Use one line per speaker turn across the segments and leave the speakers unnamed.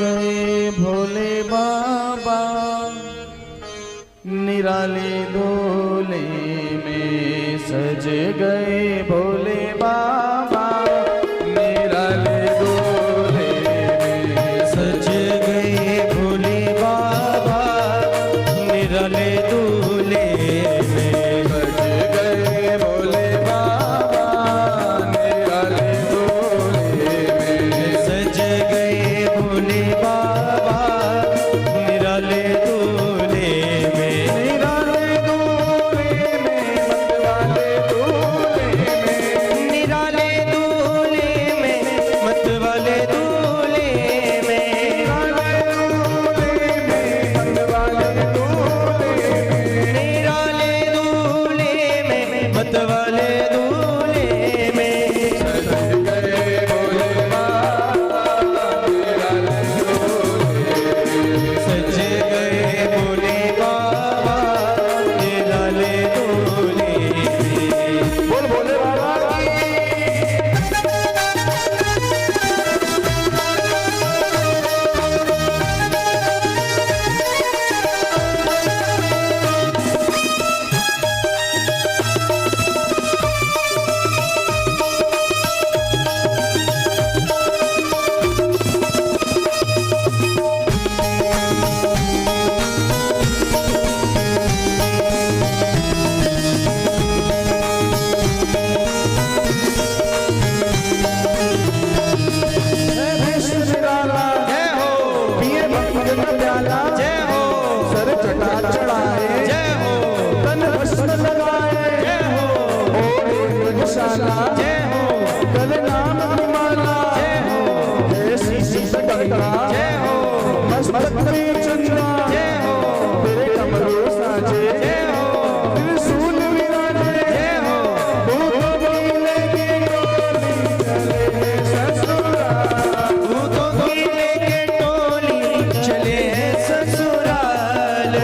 गए भोले बाबा निराले डोले में सज गए भोले बाबा निराले डोले में
सज गए भोले बाबा निराले दूल्हे में
सज गए भोले बाबा निराले डोले में
सज गए भोले बाबा निराले दूल्हे में
निराले डोले में मतवाले डोले में
निराले दूल्हे में मतवाले दूल्हे में निराले दूल्हे में मतवाले दूल्हे में सज गए भोले बाबा निराले दूल्हे में
बोल भोले बाबा
जय हो
पिए भक्त का प्याला
जय हो
सर चटा चढ़ाए
जय हो
तन भस्म लगाए
जय हो
ओढ़े निशाना
जय हो
गले नाम की माला
जय हो
ऐसी शीश गंगा
जय हो
मस्तक में चंद्रा
जय हो
तेरे कमलों साजे
जय हो
त्रिशूल विराजे
जय हो
भूतों की लेके डोली चले ससुराल
भूतों की लेके टोली चले हैं ससुराल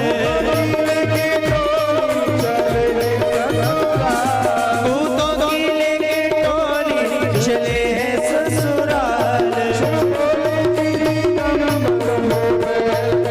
लेके डोली चले ससुराल
भूतों की लेके टोली चले हैं ससुराल
बोले तेरी कमर हो गए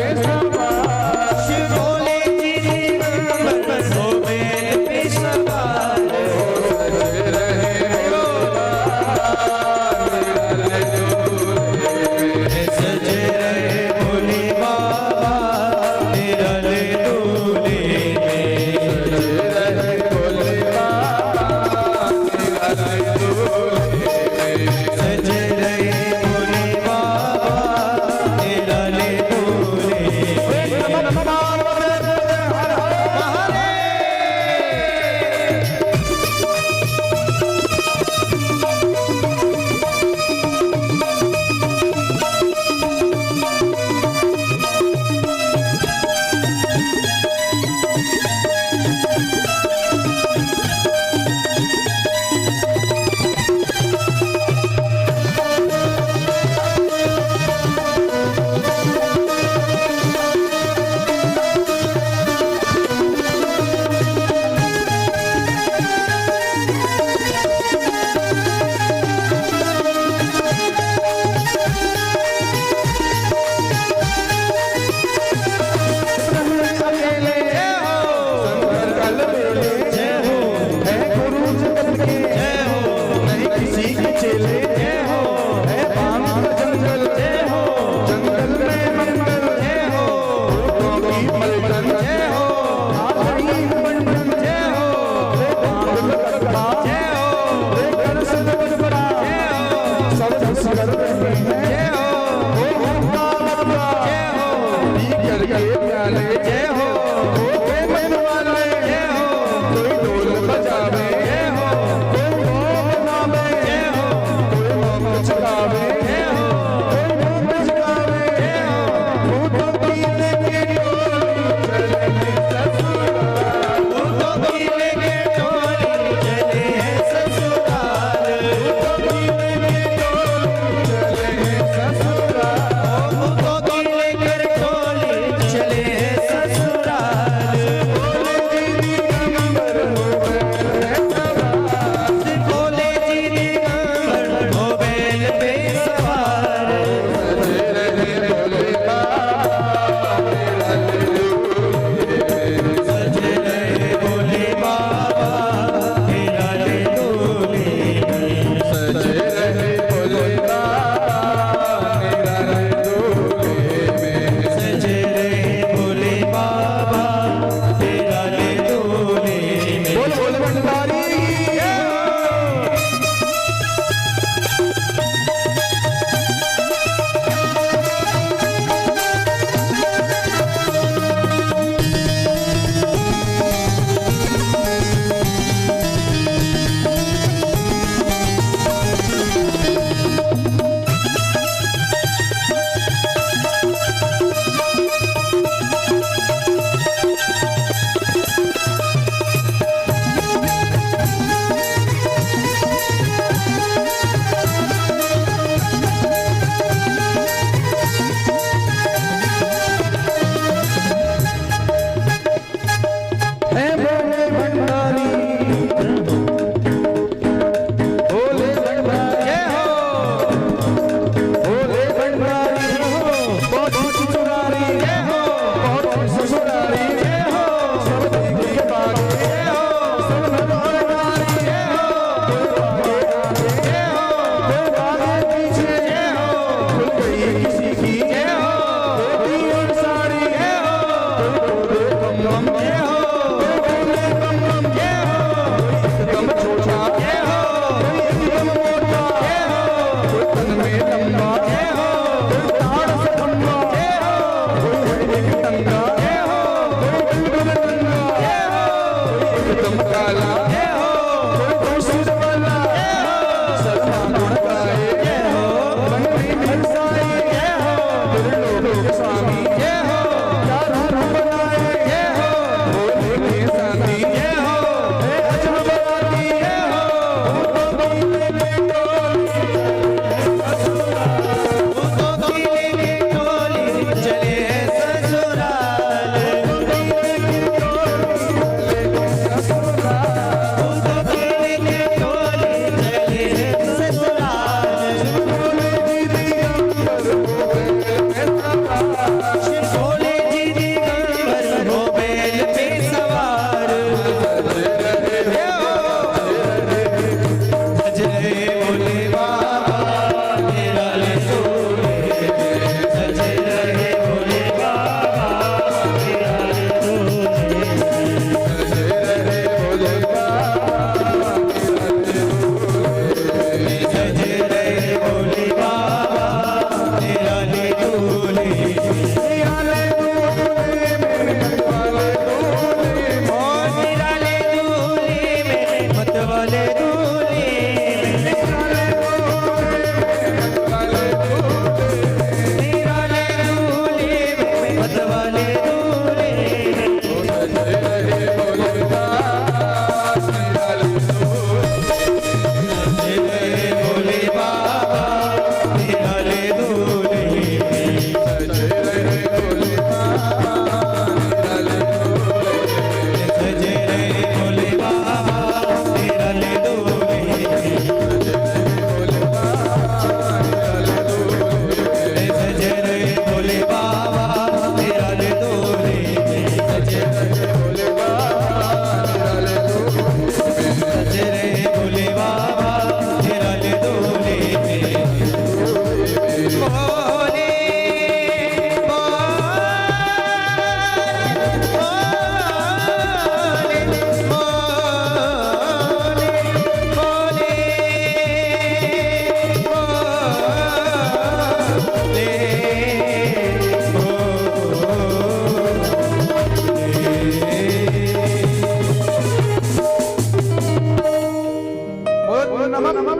नमः